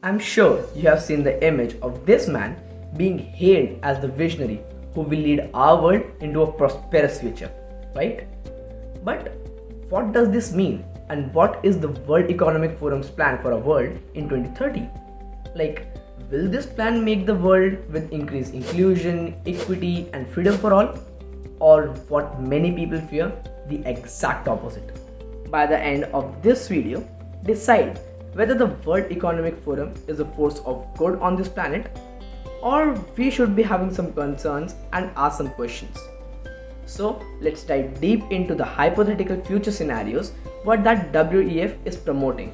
I'm sure you have seen the image of this man being hailed as the visionary who will lead our world into a prosperous future, right? But what does this mean, and what is the World Economic Forum's plan for a world in 2030? Like, will this plan make the world with increased inclusion, equity, and freedom for all? Or what many people fear, the exact opposite? By the end of this video, decide whether the World Economic Forum is a force of good on this planet, or we should be having some concerns and ask some questions. So let's dive deep into the hypothetical future scenarios what that WEF is promoting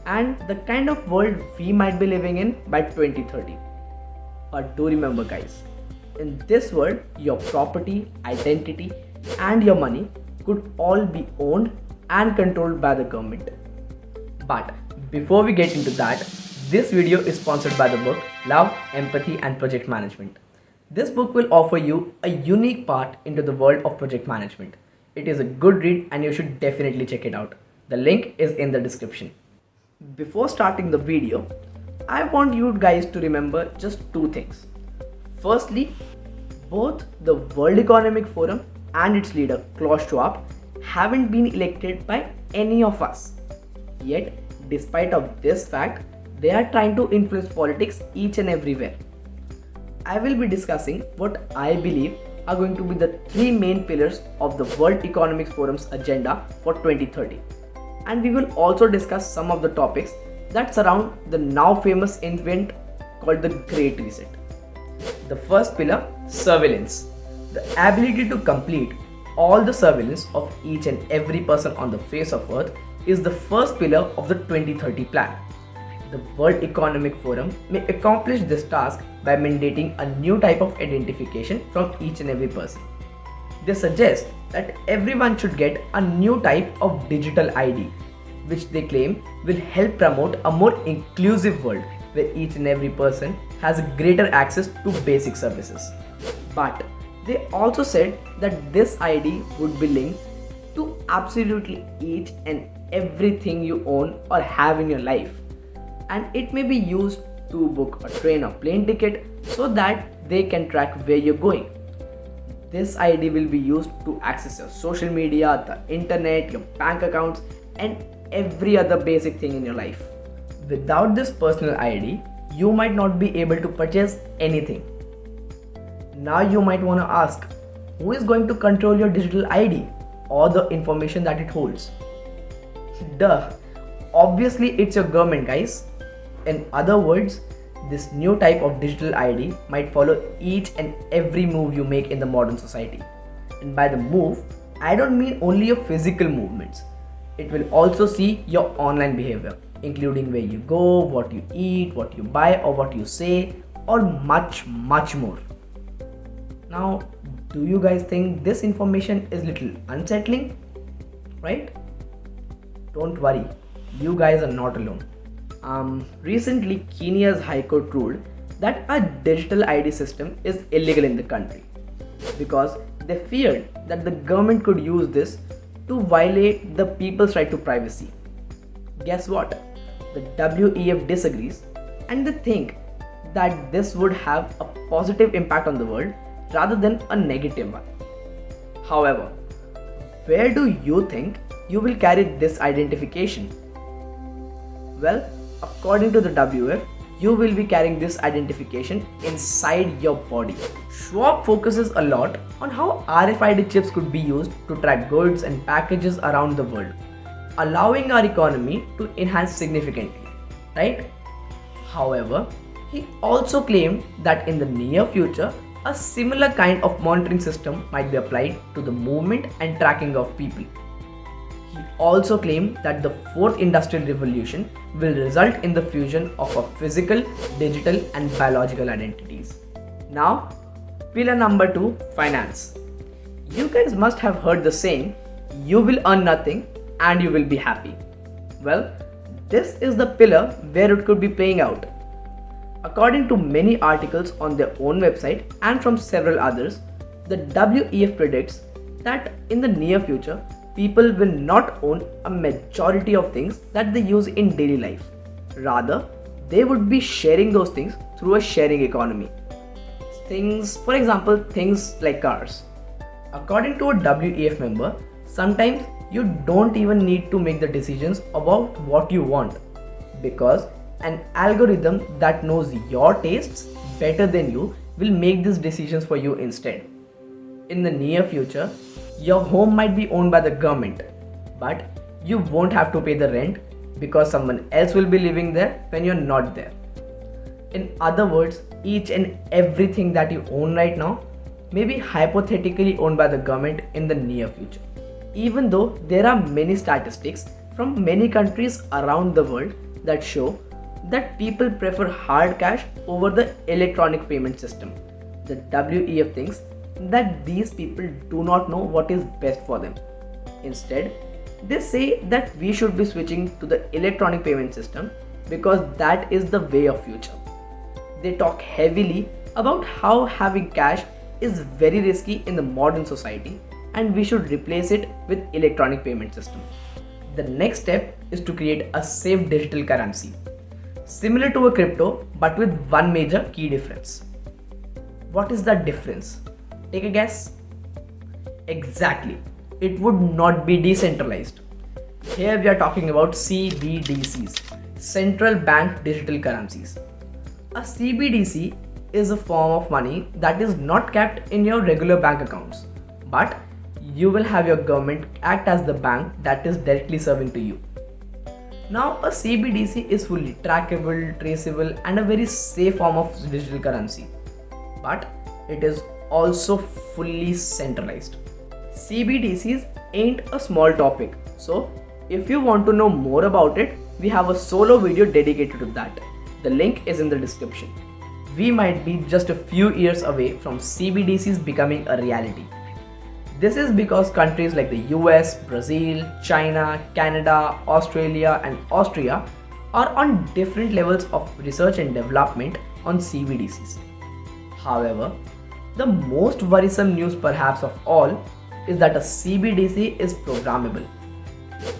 and the kind of world we might be living in by 2030. But do remember guys, in this world your property, identity and your money could all be owned and controlled by the government. But before we get into that, this video is sponsored by the book Love, Empathy and Project Management. This book will offer you a unique part into the world of project management. It is a good read and you should definitely check it out. The link is in the description. Before starting the video, I want you guys to remember just two things. Firstly, both the World Economic Forum and its leader Karl Schwab haven't been elected by any of us. Yet, despite of this fact, they are trying to influence politics each and everywhere. I will be discussing what I believe are going to be the three main pillars of the World Economic Forum's agenda for 2030. And we will also discuss some of the topics that surround the now famous event called the Great Reset. The first pillar, surveillance. The ability to complete all the surveillance of each and every person on the face of Earth is the first pillar of the 2030 plan. The World Economic Forum may accomplish this task by mandating a new type of identification from each and every person. They suggest that everyone should get a new type of digital ID, which they claim will help promote a more inclusive world where each and every person has greater access to basic services. But they also said that this ID would be linked to absolutely each and everything you own or have in your life, and it may be used to book a train or plane ticket so that they can track where you're going. This ID will be used to access your social media, the internet, your bank accounts and every other basic thing in your life. Without this personal ID, you might not be able to purchase anything. Now you might want to ask, who is going to control your digital ID or the information that it holds? Duh, obviously it's your government guys. In other words, this new type of digital ID might follow each and every move you make in the modern society. And by the move, I don't mean only your physical movements. It will also see your online behavior, including where you go, what you eat, what you buy or what you say, or much more. Now, do you guys think this information is little unsettling? Right? Don't worry, you guys are not alone. Recently, Kenya's High Court ruled that a digital ID system is illegal in the country because they feared that the government could use this to violate the people's right to privacy. Guess what? The WEF disagrees and they think that this would have a positive impact on the world rather than a negative one. However, where do you think you will carry this identification? Well, according to the WF, you will be carrying this identification inside your body. Schwab focuses a lot on how RFID chips could be used to track goods and packages around the world, allowing our economy to enhance significantly, right? However, he also claimed that in the near future, a similar kind of monitoring system might be applied to the movement and tracking of people. He also claimed that the fourth industrial revolution will result in the fusion of our physical, digital and biological identities. Now, pillar number 2, finance. You guys must have heard the saying, you will earn nothing and you will be happy. Well, this is the pillar where it could be playing out. According to many articles on their own website and from several others, the WEF predicts that in the near future, people will not own a majority of things that they use in daily life. Rather, they would be sharing those things through a sharing economy. Things, for example, things like cars. According to a WEF member, sometimes you don't even need to make the decisions about what you want, because an algorithm that knows your tastes better than you will make these decisions for you instead. In the near future, your home might be owned by the government, but you won't have to pay the rent because someone else will be living there when you're not there. In other words, each and everything that you own right now may be hypothetically owned by the government in the near future. Even though there are many statistics from many countries around the world that show that people prefer hard cash over the electronic payment system, the WEF thinks that these people do not know what is best for them. Instead, they say that we should be switching to the electronic payment system because that is the way of future. They talk heavily about how having cash is very risky in the modern society and we should replace it with electronic payment system. The next step is to create a safe digital currency, similar to a crypto but with one major key difference. What is that difference? Take a guess. Exactly. It would not be decentralized. Here we are talking about CBDCs, central bank digital currencies. A CBDC is a form of money that is not kept in your regular bank accounts, but you will have your government act as the bank that is directly serving to you. Now, a CBDC is fully trackable, traceable, and a very safe form of digital currency, but it is also fully centralized. CBDCs ain't a small topic, so if you want to know more about it, we have a solo video dedicated to that. The link is in the description. We might be just a few years away from CBDCs becoming a reality. This is because countries like the US, Brazil, China, Canada, Australia, and Austria are on different levels of research and development on CBDCs. However, the most worrisome news perhaps of all is that a CBDC is programmable,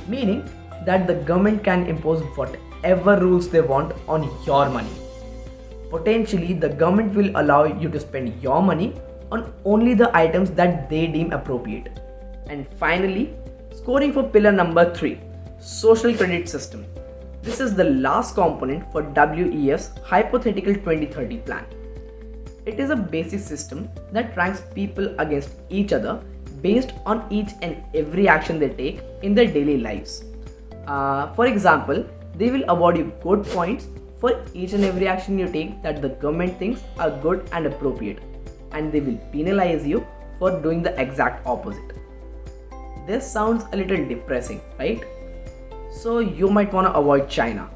meaning that the government can impose whatever rules they want on your money. Potentially, the government will allow you to spend your money on only the items that they deem appropriate. And finally, scoring for pillar number 3, social credit system. This is the last component for WEF's hypothetical 2030 plan. It is a basic system that ranks people against each other based on each and every action they take in their daily lives. For example, they will award you good points for each and every action you take that the government thinks are good and appropriate, and they will penalize you for doing the exact opposite. This sounds a little depressing, right? So you might want to avoid China,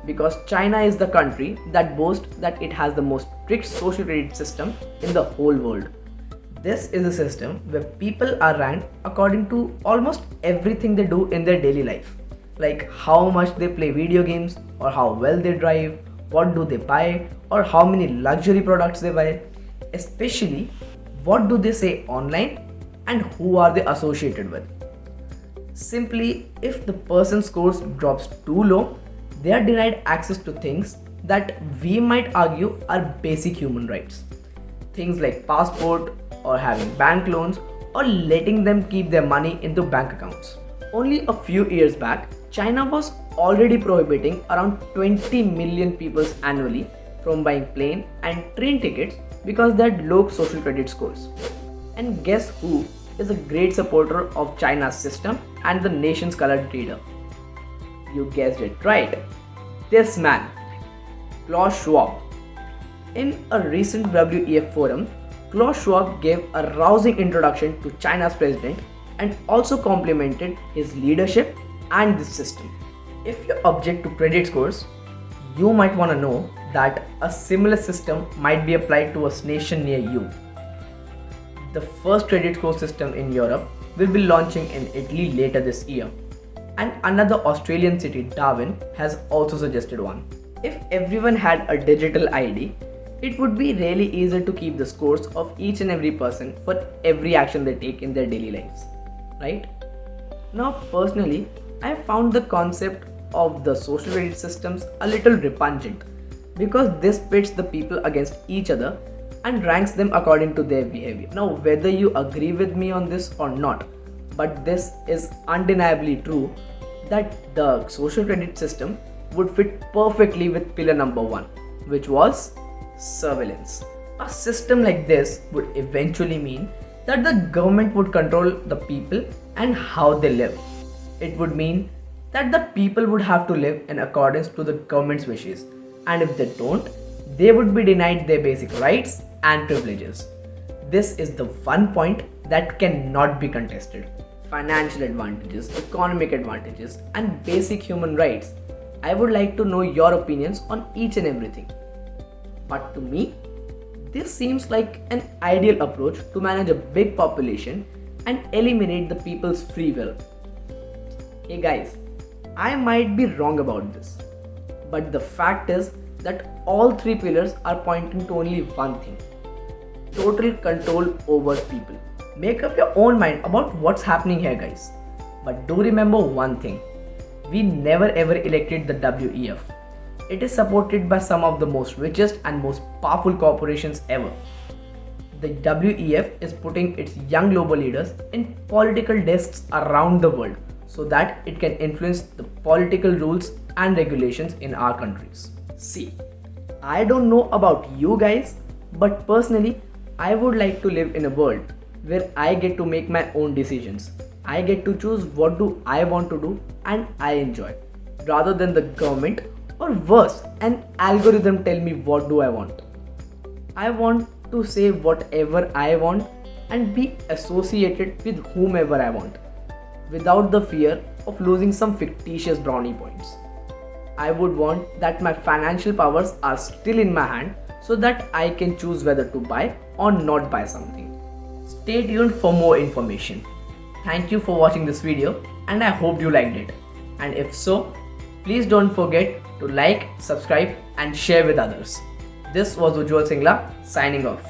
because China is the country that boasts that it has the most strict social credit system in the whole world. This is a system where people are ranked according to almost everything they do in their daily life, like how much they play video games, or how well they drive, what do they buy, or how many luxury products they buy, especially what do they say online and who are they associated with. Simply, if the person's scores drops too low, they are denied access to things that we might argue are basic human rights. Things like passport, or having bank loans, or letting them keep their money into bank accounts. Only a few years back, China was already prohibiting around 20 million people annually from buying plane and train tickets because they had low social credit scores. And guess who is a great supporter of China's system and the nation's colored leader? You guessed it right. This man, Karl Schwab. In a recent WEF forum, Karl Schwab gave a rousing introduction to China's president and also complimented his leadership and this system. If you object to credit scores, you might want to know that a similar system might be applied to a nation near you. The first credit score system in Europe will be launching in Italy later this year, and another Australian city, Darwin, has also suggested one. If everyone had a digital ID, it would be really easier to keep the scores of each and every person for every action they take in their daily lives, right? Now, personally, I found the concept of the social credit systems a little repugnant because this pits the people against each other and ranks them according to their behavior. Now, whether you agree with me on this or not, but this is undeniably true that the social credit system would fit perfectly with pillar number 1, which was surveillance. A system like this would eventually mean that the government would control the people and how they live. It would mean that the people would have to live in accordance to the government's wishes, and if they don't, they would be denied their basic rights and privileges. This is the one point that cannot be contested. Financial advantages, economic advantages, and basic human rights. I would like to know your opinions on each and everything. But to me, this seems like an ideal approach to manage a big population and eliminate the people's free will. Hey guys, I might be wrong about this, but the fact is that all 3 pillars are pointing to only one thing: total control over people. Make up your own mind about what's happening here, guys. But do remember one thing: we never ever elected the WEF. It is supported by some of the most richest and most powerful corporations ever. The WEF is putting its young global leaders in political desks around the world so that it can influence the political rules and regulations in our countries. See, I don't know about you guys, but personally, I would like to live in a world where I get to make my own decisions. I get to choose what do I want to do and I enjoy, rather than the government or worse, an algorithm tell me what do I want. I want to say whatever I want and be associated with whomever I want, without the fear of losing some fictitious brownie points. I would want that my financial powers are still in my hand so that I can choose whether to buy or not buy something. Stay tuned for more information. Thank you for watching this video and I hope you liked it. And if so, please don't forget to like, subscribe and share with others. This was Ujjwal Singla signing off.